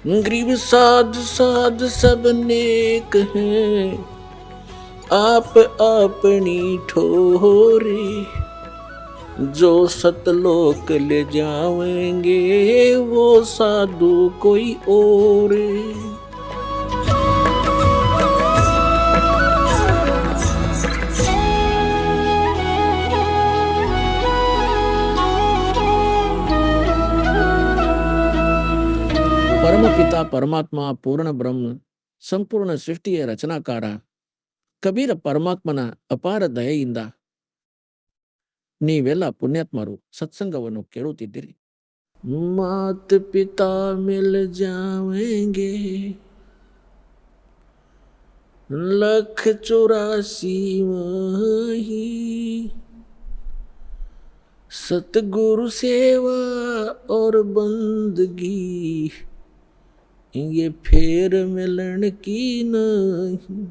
Grieve साध साध सब नेक हैं, आप अपनी ठोरे। जो सतलोक ले जाएंगे वो साधु कोई और। ಪರಮಪಿತ ಪರಮಾತ್ಮ ಪೂರ್ಣ ಬ್ರಹ್ಮ ಸಂಪೂರ್ಣ ಸೃಷ್ಟಿಯ ರಚನಾಕಾರ ಕಬೀರ ಪರಮಾತ್ಮನ ಅಪಾರ ದಯೆಯಿಂದ ನೀವೆಲ್ಲ ಪುಣ್ಯಾತ್ಮರು ಸತ್ಸಂಗವನ್ನು ಕೇಳುತ್ತಿದ್ದೀರಿ. ಮಾತ್ ಪಿತಾ ಮಿಲ್ ಜಾವೆಂಗೆ ಲಖ 84 वही सतगुरु सेवा और बंदगी ये फेर मिलन की नहीं.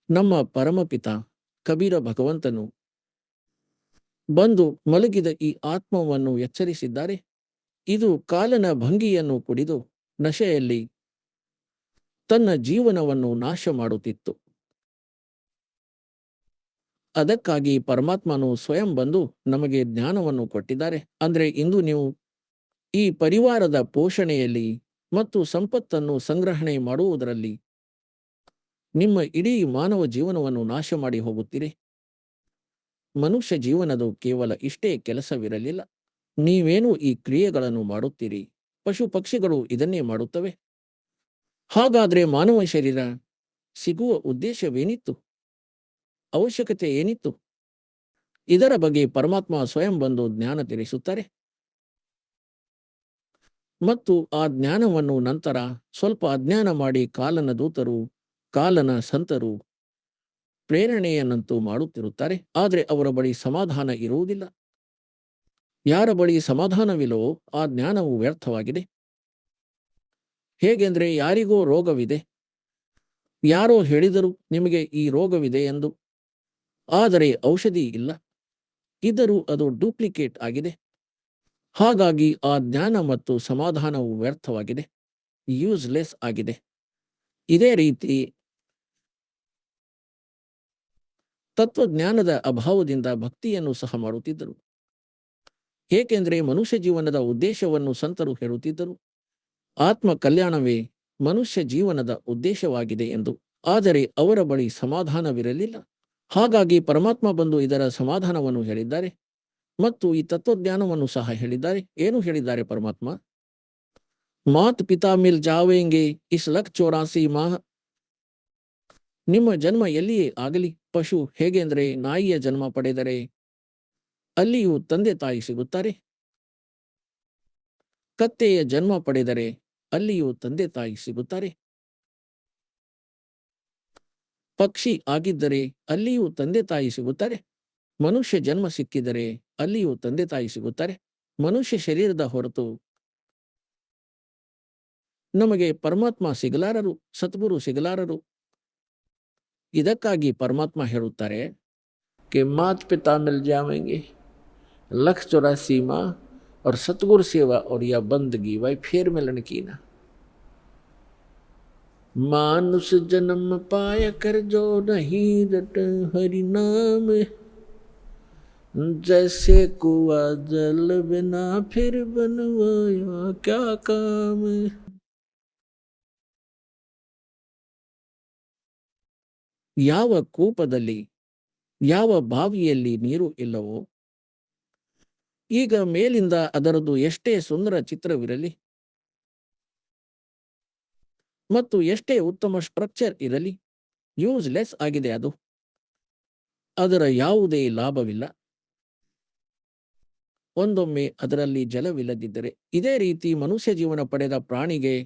ನಮ್ಮ ಪರಮಪಿತ ಕಬೀರ ಭಗವಂತನು ಬಂದು ಮಲಗಿದ ಈ ಆತ್ಮವನ್ನು ಎಚ್ಚರಿಸಿದ್ದಾರೆ. ಇದು ಕಾಲನ ಭಂಗಿಯನ್ನು ಕುಡಿದು ನಶೆಯಲ್ಲಿ ತನ್ನ ಜೀವನವನ್ನು ನಾಶ ಮಾಡುತ್ತಿತ್ತು. ಅದಕ್ಕಾಗಿ ಪರಮಾತ್ಮನು ಸ್ವಯಂ ಬಂದು ನಮಗೆ ಜ್ಞಾನವನ್ನು ಕೊಟ್ಟಿದ್ದಾರೆ. ಅಂದರೆ ಇಂದು ನೀವು ಈ ಪರಿವಾರದ ಪೋಷಣೆಯಲ್ಲಿ ಮತ್ತು ಸಂಪತ್ತನ್ನು ಸಂಗ್ರಹಣೆ ಮಾಡುವುದರಲ್ಲಿ ನಿಮ್ಮ ಇಡೀ ಮಾನವ ಜೀವನವನ್ನು ನಾಶ ಮಾಡಿ ಹೋಗುತ್ತೀರಿ. ಮನುಷ್ಯ ಜೀವನದ ಕೇವಲ ಇಷ್ಟೇ ಕೆಲಸವಿರಲಿಲ್ಲ. ನೀವೇನು ಈ ಕ್ರಿಯೆಗಳನ್ನು ಮಾಡುತ್ತೀರಿ, ಪಶು ಪಕ್ಷಿಗಳು ಇದನ್ನೇ ಮಾಡುತ್ತವೆ. ಹಾಗಾದರೆ ಮಾನವ ಶರೀರ ಸಿಗುವ ಉದ್ದೇಶವೇನಿತ್ತು, ಅವಶ್ಯಕತೆ ಏನಿತ್ತು? ಇದರ ಬಗ್ಗೆ ಪರಮಾತ್ಮ ಸ್ವಯಂ ಬಂದು ಜ್ಞಾನ ತಿಳಿಸುತ್ತಾರೆ. ಮತ್ತು ಆ ಜ್ಞಾನವನ್ನು ನಂತರ ಸ್ವಲ್ಪ ಅಜ್ಞಾನ ಮಾಡಿ ಕಾಲನ ದೂತರು, ಕಾಲನ ಸಂತರು ಪ್ರೇರಣೆಯನ್ನಂತೂ ಮಾಡುತ್ತಿರುತ್ತಾರೆ. ಆದರೆ ಅವರ ಬಳಿ ಸಮಾಧಾನ ಇರುವುದಿಲ್ಲ. ಯಾರ ಬಳಿ ಸಮಾಧಾನವಿಲ್ಲವೋ ಆ ಜ್ಞಾನವು ವ್ಯರ್ಥವಾಗಿದೆ. ಹೇಗೆಂದರೆ ಯಾರಿಗೋ ರೋಗವಿದೆ, ಯಾರೋ ಹೇಳಿದರು ನಿಮಗೆ ಈ ರೋಗವಿದೆ ಎಂದು, ಆದರೆ ಔಷಧಿ ಇಲ್ಲ, ಇದ್ದರೂ ಅದು ಡೂಪ್ಲಿಕೇಟ್ ಆಗಿದೆ. ಹಾಗಾಗಿ ಆ ಜ್ಞಾನ ಮತ್ತು ಸಮಾಧಾನವು ವ್ಯರ್ಥವಾಗಿದೆ, ಯೂಸ್ಲೆಸ್ ಆಗಿದೆ. ಇದೇ ರೀತಿ ತತ್ವಜ್ಞಾನದ ಅಭಾವದಿಂದ ಭಕ್ತಿಯನ್ನು ಸಹ ಮಾಡುತ್ತಿದ್ದರು. ಏಕೆಂದರೆ ಮನುಷ್ಯ ಜೀವನದ ಉದ್ದೇಶವನ್ನು ಸಂತರು ಹೇಳುತ್ತಿದ್ದರು, ಆತ್ಮ ಕಲ್ಯಾಣವೇ ಮನುಷ್ಯ ಜೀವನದ ಉದ್ದೇಶವಾಗಿದೆ ಎಂದು. ಆದರೆ ಅವರ ಬಳಿ ಸಮಾಧಾನವಿರಲಿಲ್ಲ. ಹಾಗಾಗಿ ಪರಮಾತ್ಮ ಬಂದು ಇದರ ಸಮಾಧಾನವನ್ನು ಹೇಳಿದ್ದಾರೆ ಮತ್ತು ಈ ತತ್ವಜ್ಞಾನವನ್ನು ಸಹ ಹೇಳಿದ್ದಾರೆ. ಏನು ಹೇಳಿದ್ದಾರೆ ಪರಮಾತ್ಮ? ಮಾತ್ ಪಿತಾ ಮಿಲ್ ಜಾವೆಂಗೆ ಇಸ್ ಲಕ್ 84 ಮಾಹ. ನಿಮ್ಮ ಜನ್ಮ ಎಲ್ಲಿಯೇ ಆಗಲಿ, ಪಶು ಹೇಗೆಂದರೆ ನಾಯಿಯ ಜನ್ಮ ಪಡೆದರೆ ಅಲ್ಲಿಯೂ ತಂದೆ ತಾಯಿ ಸಿಗುತ್ತಾರೆ. ಕತ್ತೆಯ ಜನ್ಮ ಪಡೆದರೆ ಅಲ್ಲಿಯೂ ತಂದೆ ತಾಯಿ ಸಿಗುತ್ತಾರೆ. ಪಕ್ಷಿ ಆಗಿದ್ದರೆ ಅಲ್ಲಿಯೂ ತಂದೆ ತಾಯಿ ಸಿಗುತ್ತಾರೆ. ಮನುಷ್ಯ ಜನ್ಮ ಸಿಕ್ಕಿದರೆ ಅಲ್ಲಿಯೂ ತಂದೆ ತಾಯಿ ಸಿಗುತ್ತಾರೆ. ಮನುಷ್ಯ ಶರೀರದ ಹೊರತು ನಮಗೆ ಪರಮಾತ್ಮ ಸಿಗಲಾರರು, ಸದ್ಗುರು ಸಿಗಲಾರರು. ಇದಕ್ಕಾಗಿ ಪರಮಾತ್ಮ ಹೇಳುತ್ತಾರೆ ಕೆ ಮಾತ್ ಪಿತಾ ಮಿಲ್ ಜಾವೆಂಗೆ ಲಖ 84 माह और सतगुरु सेवा और यह बंदगी वही फेर मिलन की ना. मानुष जन्म पाया कर जो नहीं रट हरि नाम, जैसे कुआ जल बिना फिर बनवाया क्या काम. ಯಾವ ಕೂಪದಲ್ಲಿ, ಯಾವ ಬಾವಿಯಲ್ಲಿ ನೀರು ಇಲ್ಲವೋ, ಈಗ ಮೇಲಿಂದ ಅದರದು ಎಷ್ಟೇ ಸುಂದರ ಚಿತ್ರವಿರಲಿ ಮತ್ತು ಎಷ್ಟೇ ಉತ್ತಮ ಸ್ಟ್ರಕ್ಚರ್ ಇರಲಿ, ಯೂಸ್ಲೆಸ್ ಆಗಿದೆ. ಅದು ಅದರ ಯಾವುದೇ ಲಾಭವಿಲ್ಲ ಒಂದೊಮ್ಮೆ ಅದರಲ್ಲಿ ಜಲವಿಲ್ಲದಿದ್ದರೆ. ಇದೇ ರೀತಿ ಮನುಷ್ಯ ಜೀವನ ಪಡೆದ ಪ್ರಾಣಿಗೆ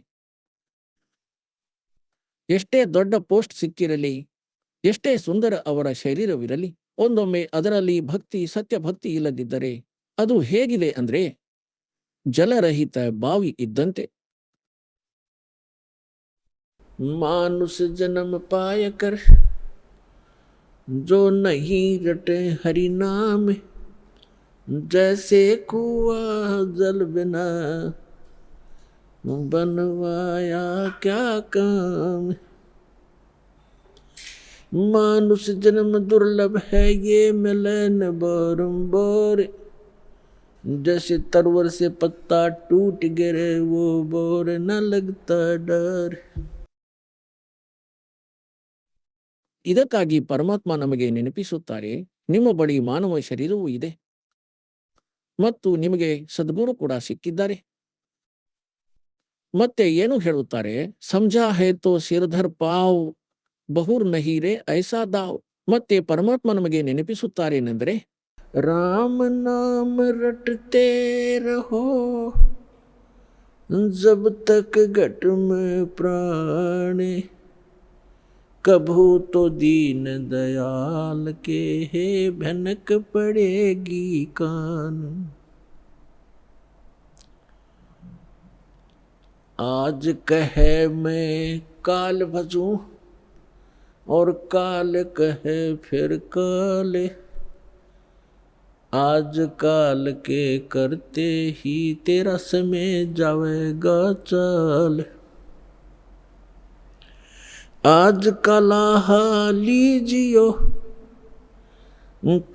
ಎಷ್ಟೇ ದೊಡ್ಡ ಪೋಸ್ಟ್ ಸಿಕ್ಕಿರಲಿ, ಎಷ್ಟೇ ಸುಂದರ ಅವರ ಶರೀರವಿರಲಿ, ಒಂದೊಮ್ಮೆ ಅದರಲ್ಲಿ ಭಕ್ತಿ, ಸತ್ಯ ಭಕ್ತಿ ಇಲ್ಲದಿದ್ದರೆ ಅದು ಹೇಗಿದೆ ಅಂದ್ರೆ ಜಲರಹಿತ ಬಾವಿ ಇದ್ದಂತೆ. ಮಾನುಷ ಜನ್ಮ ಪಾಯ ಕರ್ ಜೋ ನಹಿ ರಟೆ ಹರಿ ನಾಮ, जैसे कुआं जल बिना बनवाया क्या काम। मानुष जन्म दुर्लभ है ये मिले न बारंबार। जैसे तरवर से पत्ता टूट गिरे वो बोर न लगता डर। ಇದಕ್ಕಾಗಿ ಪರಮಾತ್ಮ ನಮಗೆ ನೆನಪಿಸುತ್ತಾರೆ, ನಿಮ್ಮ ಬಳಿ ಮಾನವ ಶರೀರವೂ ಇದೆ ಮತ್ತು ನಿಮಗೆ ಸದ್ಗುರು ಕೂಡ ಸಿಕ್ಕಿದ್ದಾರೆ. ಮತ್ತೆ ಏನು ಹೇಳುತ್ತಾರೆ, ಸಮझा है तो सिरधर पाव ಬಹುರ್ ನಹಿ ರೇ ಐಸಾ ದಾವ್. ಮತ್ತೆ ಪರಮಾತ್ಮ ನಮಗೆ ನೆನಪಿಸುತ್ತಾರೇನೆಂದರೆ, ರಾಮ ನಾಮ ರಟತೆ ರಹೋ ಜಬ್ ತಕ್ घट में प्राण। कभू तो दीन दयाल के है भनक पड़ेगी कान। आज कहे मैं काल भजूं और काल कहे फिर काल। आज काल के करते ही तेरा समय जावेगा चाल। आज कला लीजियो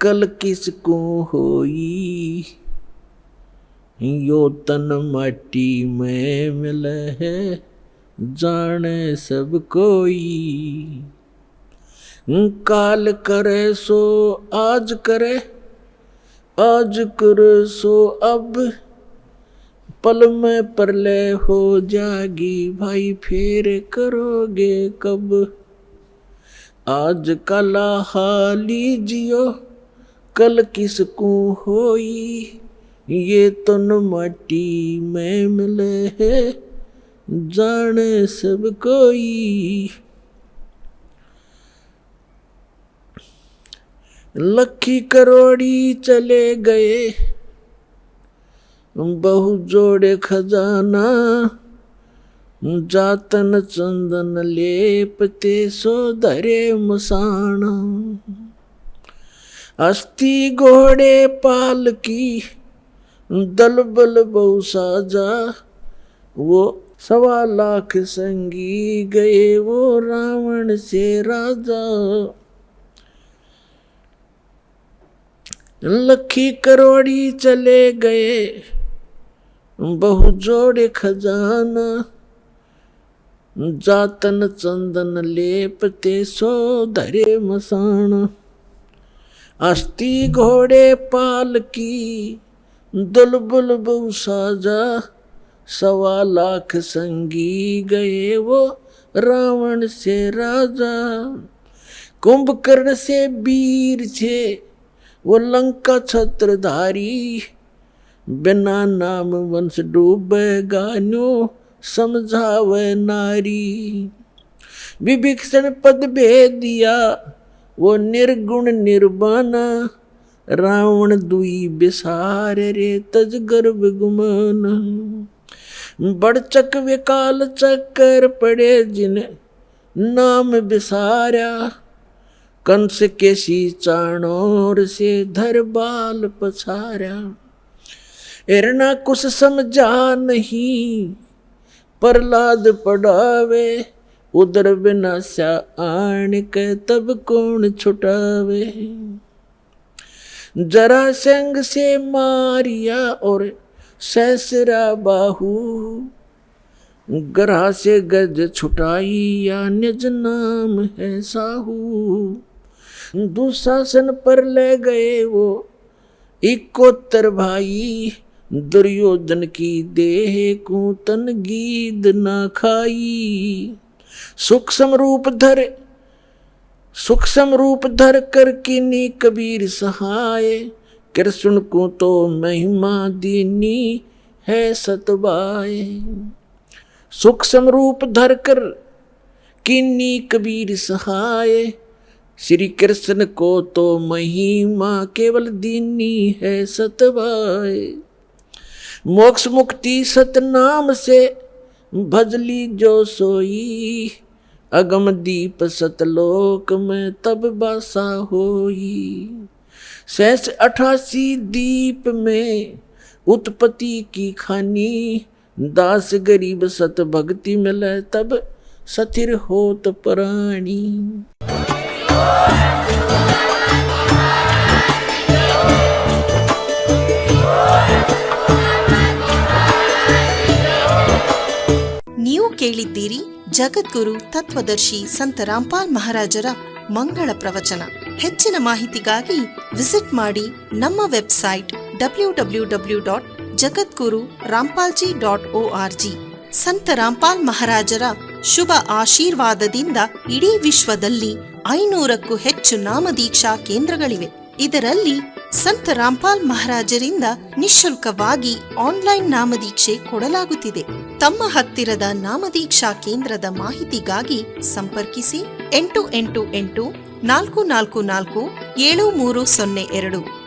कल किसको होई। यो तन माटी में मिले है जाने सब कोई। काल करे सो आज करे, आज करे सो अब। पल में प्रलय हो जागी भाई फिर करोगे कब। आज कला लीजियो कल किसको होई। ये तन माटी में मिले है जाने सब कोई। लखी करोड़ी चले गए बहु जोड़े खजाना। जातन चंदन लेपते सो धरे मसाना। अस्थि घोड़े पाल की दल बल बहु साजा। वो 1.25 लाख संगी गए वो रावण से राजा। लखी करोड़ी चले गए बहु जोड़े खजाना। जातन चंदन लेपते सो धरे मसाना। अस्थि घोड़े पाल की दुलबुल बहु साजा। 1.25 लाख संगी गए वो रावण से राजा। कुंभकर्ण से वीर छे वो लंका छत्रधारी। बिना नाम वंश डूबेगा न्यो समझावे नारी। विभीषण पद भेद दिया वो निर्गुण निर्वाणा। रावण दुई बिसार रे तज गर्भ गुमाना। बड़चक विकाल चक्कर पड़े जिन नाम बिसारा। कंस के सी चाणोर से धर बाल पछारा। हिरणा कुछ समझा नहीं प्रहलाद पढ़ावे। उदर विनाशा आन के तब कौन छुटावे। जरासंध से मारिया और सहसरा बाहु। ग्रह से गज छुटाई या निज नाम है साहू। दुशासन पर ले गए वो 71 भाई। दुर्योधन की देह को तन गीद ना खाई। सूक्ष्म रूप धर कर किनी कबीर सहाय। कृष्ण को तो महिमा दीनी है सतबाय। सूक्ष्म रूप धर कर किन्नी कबीर सहाय। श्री कृष्ण को तो महिमा केवल दीनी है सतबाय। मोक्ष मुक्ति सतनाम से भजली जो सोई। अगम दीप सतलोक में तब बासा होई। सहस 88 दीप में उत्पत्ति की खानी, दास गरीब सत भक्ति मिले तब सथिर होत प्राणी। ನೀವು ಕೇಳಿದ್ದೀರಿ ಜಗದ್ಗುರು ತತ್ವದರ್ಶಿ ಸಂತ ರಾಮ್ಪಾಲ್ ಮಹಾರಾಜರ ಮಂಗಳ ಪ್ರವಚನ. ಹೆಚ್ಚಿನ ಮಾಹಿತಿಗಾಗಿ ವಿಸಿಟ್ ಮಾಡಿ ನಮ್ಮ ವೆಬ್ಸೈಟ್ www.jagadguru-rampalji.org. ಸಂತ ರಾಮ್ಪಾಲ್ ಮಹಾರಾಜರ ಶುಭ ಆಶೀರ್ವಾದದಿಂದ ಇಡೀ ವಿಶ್ವದಲ್ಲಿ 500ಕ್ಕೂ ಹೆಚ್ಚು ನಾಮದೀಕ್ಷಾ ಕೇಂದ್ರಗಳಿವೆ. ಇದರಲ್ಲಿ ಸಂತ ರಾಮ್ಪಾಲ್ ಮಹಾರಾಜರಿಂದ ನಿಶುಲ್ಕವಾಗಿ ಆನ್ಲೈನ್ ನಾಮದೀಕ್ಷೆ ಕೊಡಲಾಗುತ್ತಿದೆ. ತಮ್ಮ ಹತ್ತಿರದ ನಾಮದೀಕ್ಷಾ ಕೇಂದ್ರದ ಮಾಹಿತಿಗಾಗಿ ಸಂಪರ್ಕಿಸಿ 888 444 7302.